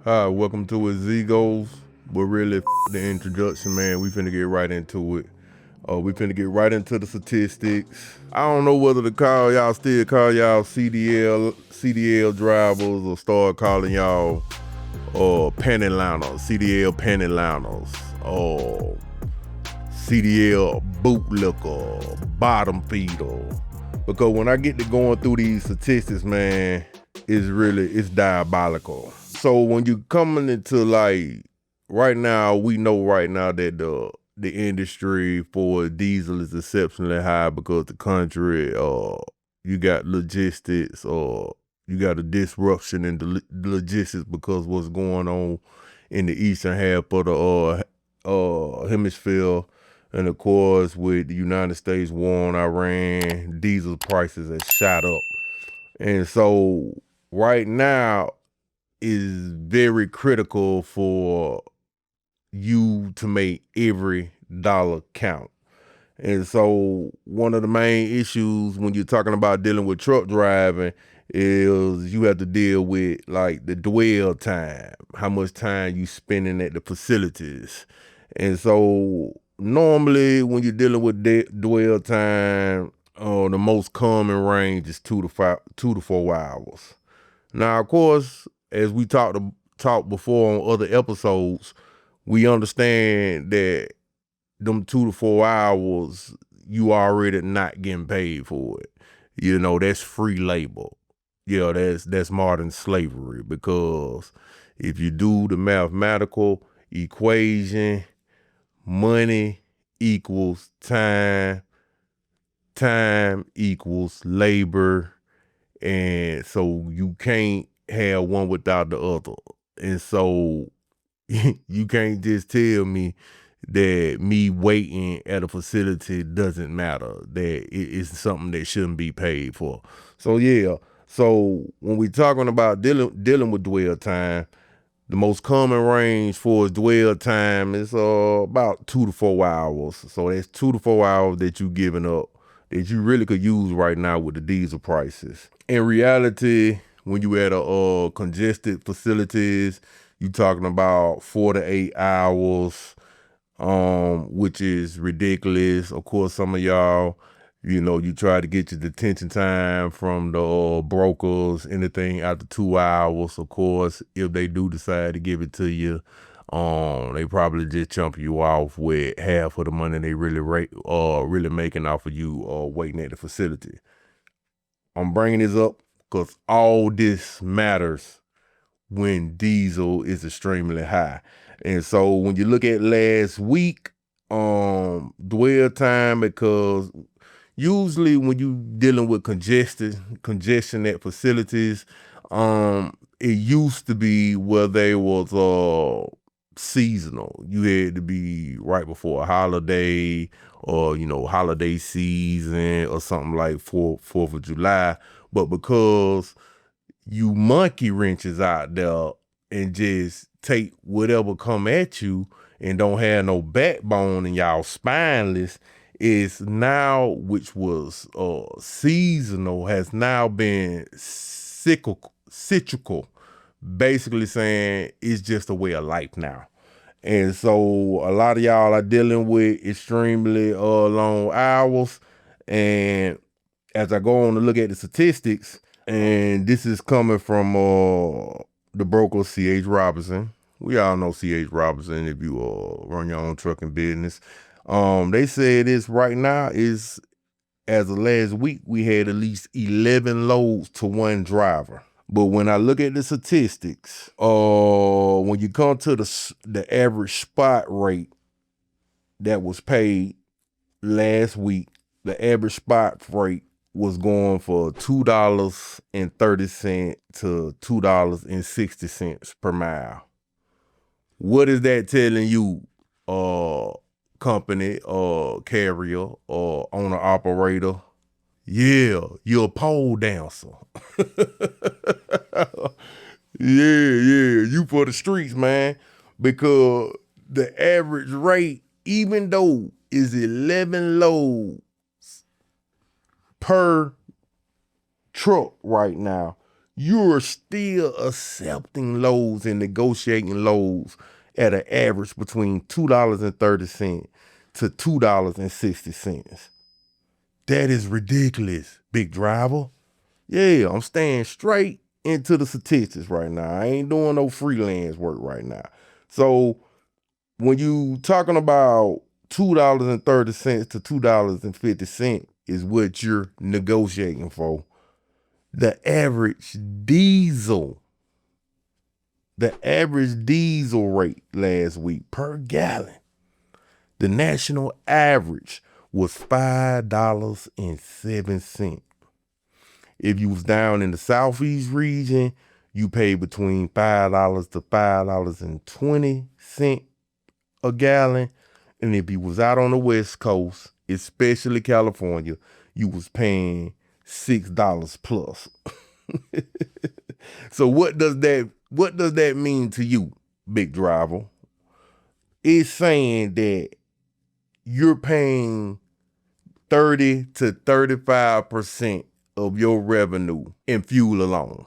Hi, welcome to it, Zigos. But really, the introduction, man. We finna get right into it. We finna get right into the statistics. I don't know whether to still call y'all CDL drivers, or start calling y'all panty liners, CDL panty liners, or CDL bootlicker, bottom feeder. Because when I get to going through these statistics, man, it's diabolical. So when you coming into right now, we know right now that the industry for diesel is exceptionally high because the country you got logistics, or you got a disruption in the logistics because what's going on in the eastern half of the hemisphere. And of course, with the United States war on Iran, diesel prices have shot up. And so right now is very critical for you to make every dollar count. And so one of the main issues when you're talking about dealing with truck driving is you have to deal with like the dwell time, how much time you spending at the facilities. And so normally when you're dealing with dwell time, the most common range is 2 to 4 hours. Now, of course, as we talked before on other episodes, we understand that them 2 to 4 hours, you already not getting paid for it. That's free labor. Yeah, that's modern slavery, because if you do the mathematical equation, money equals time, time equals labor, and so you can't have one without the other. And so you can't just tell me that me waiting at a facility doesn't matter, that it's something that shouldn't be paid for. So yeah, so when we talking about dealing with dwell time, the most common range for dwell time is about 2 to 4 hours. So that's 2 to 4 hours that you giving up that you really could use right now with the diesel prices. In reality, when you at a congested facilities, you talking about 4 to 8 hours, which is ridiculous. Of course, some of y'all, you try to get your detention time from the brokers, anything after 2 hours. Of course, if they do decide to give it to you, they probably just jump you off with half of the money they really making off of you waiting at the facility. I'm bringing this up because all this matters when diesel is extremely high. And so when you look at last week, dwell time, because usually when you dealing with congestion at facilities, it used to be where they was seasonal. You had to be right before a holiday, or holiday season, or something like Fourth of July. But because you monkey wrenches out there and just take whatever come at you and don't have no backbone, and y'all spineless, is now, which was seasonal, has now been cyclical, basically saying it's just a way of life now. And so a lot of y'all are dealing with extremely long hours. And as I go on to look at the statistics, and this is coming from the broker C.H. Robinson. We all know C.H. Robinson if you run your own trucking business. They said this right now is, as of last week, we had at least 11 loads to one driver. But when I look at the statistics, when you come to the average spot rate that was paid last week, the average spot rate was going for $2.30 to $2.60 per mile. What is that telling you, company, carrier, or owner operator? Yeah, you're a pole dancer. Yeah, you for the streets, man. Because the average rate, even though is 11 loads per truck right now, you're still accepting loads and negotiating loads at an average between $2.30 to $2.60. That is ridiculous, big driver. Yeah, I'm staying straight into the statistics right now. I ain't doing no freelance work right now. So when you talking about $2.30 to $2.50 is what you're negotiating for, the average diesel rate last week per gallon, the national average was $5.07. If you was down in the Southeast region, you paid between $5 to $5.20 a gallon. And if you was out on the West Coast, especially California, you was paying $6 plus. So what does that mean to you, big driver? It's saying that you're paying 30 to 35% of your revenue in fuel alone.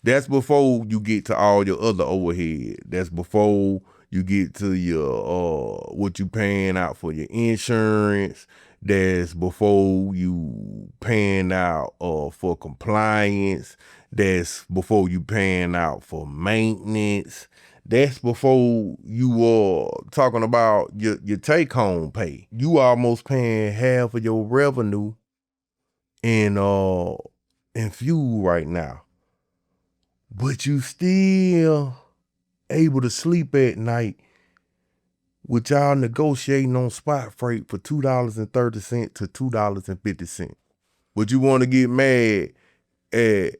That's before you get to all your other overhead. That's before you get to your what you paying out for your insurance. That's before you paying out for compliance. That's before you paying out for maintenance. That's before you are talking about your take home pay. You almost paying half of your revenue in fuel right now. But you still able to sleep at night with y'all negotiating on spot freight for $2.30 to $2.50. But you want to get mad at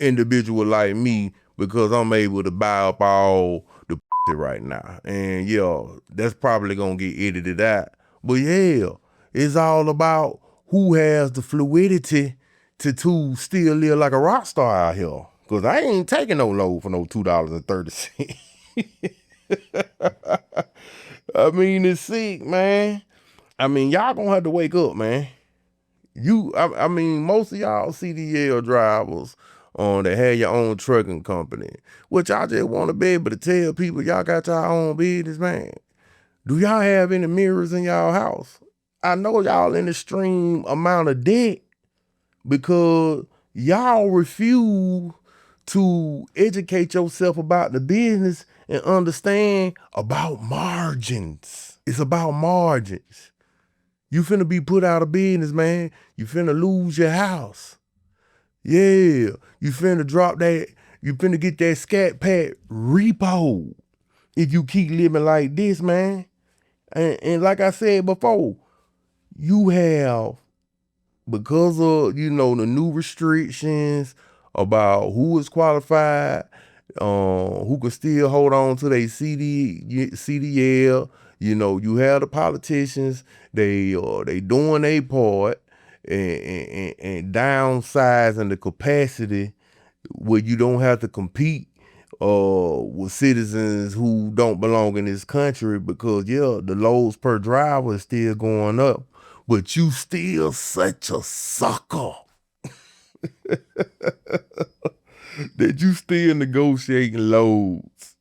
individual like me because I'm able to buy up all the right now. And yeah, that's probably gonna get edited out. But yeah, it's all about who has the fluidity to still live like a rock star out here. Cause I ain't taking no load for no $2.30. I mean, it's sick, man. I mean, y'all gonna have to wake up, man. I mean, most of y'all CDL drivers that have your own trucking company, which I just want to be able to tell people y'all got your own business, man. Do y'all have any mirrors in y'all house? I know y'all in extreme amount of debt because y'all refuse to educate yourself about the business and understand about margins. It's about margins. You finna be put out of business, man. You finna lose your house. Yeah, you finna drop that. You finna get that Scat Pack repo if you keep living like this, man. And like I said before, you have, because of, the new restrictions about who is qualified, who can still hold on to their CDL. You have the politicians, they doing their part and downsizing the capacity where you don't have to compete with citizens who don't belong in this country because, the loads per driver is still going up. But you still such a sucker that you still negotiating loads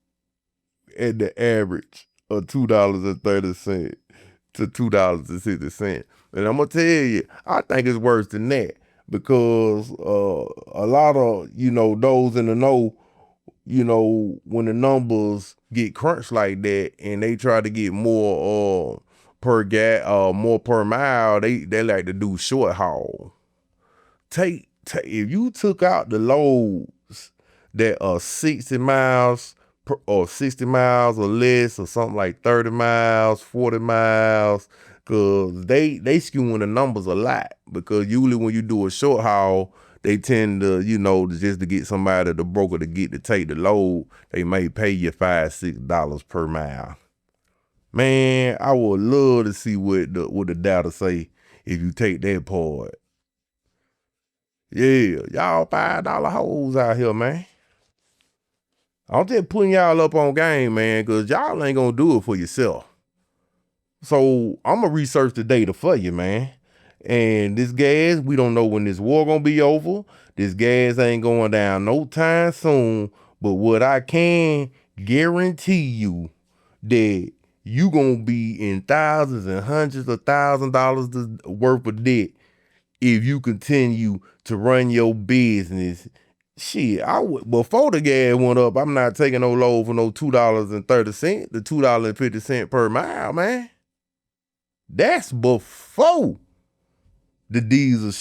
at the average of $2.30 to $2.60. And I'm gonna tell you, I think it's worse than that because a lot of those in the know, when the numbers get crunched like that and they try to get more more per mile, they like to do short haul. If you took out the loads that are 60 miles or 60 miles or less, or something like 30 miles, 40 miles, because they skewing the numbers a lot. Because usually when you do a short haul, they tend to, just to get somebody, the broker, to take the load, they may pay you $5-6 per mile. Man, I would love to see what the data say if you take that part. Yeah, y'all $5 hoes out here, man. I'm just putting y'all up on game, man, because y'all ain't gonna do it for yourself. So I'm gonna research the data for you, man. And this gas, we don't know when this war gonna be over. This gas ain't going down no time soon. But what I can guarantee you, that you gonna be in thousands and hundreds of $1,000s worth of debt if you continue to run your business. Shit, before the gas went up, I'm not taking no load for no $2.30 to $2.50 per mile, man. That's before the diesel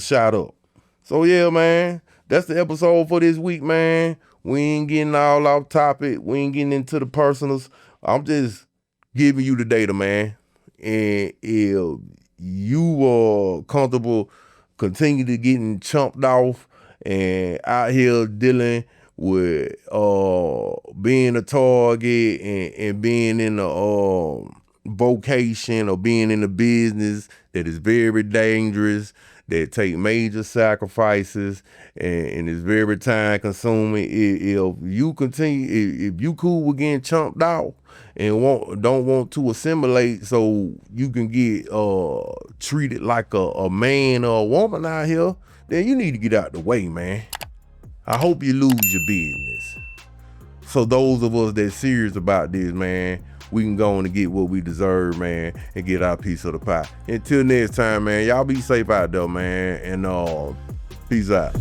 shot up. So yeah, man, that's the episode for this week, man. We ain't getting all off topic. We ain't getting into the personals. I'm just giving you the data, man. And if you are comfortable continue to getting chumped off and out here dealing with being a target and being in a vocation or being in a business that is very dangerous, that take major sacrifices and is very time consuming. If you cool with getting chumped out and don't want to assimilate so you can get treated like a man or a woman out here, then you need to get out the way, man. I hope you lose your business. So those of us that serious about this, man, we can go on and get what we deserve, man, and get our piece of the pie. Until next time, man, y'all be safe out there, man, and peace out.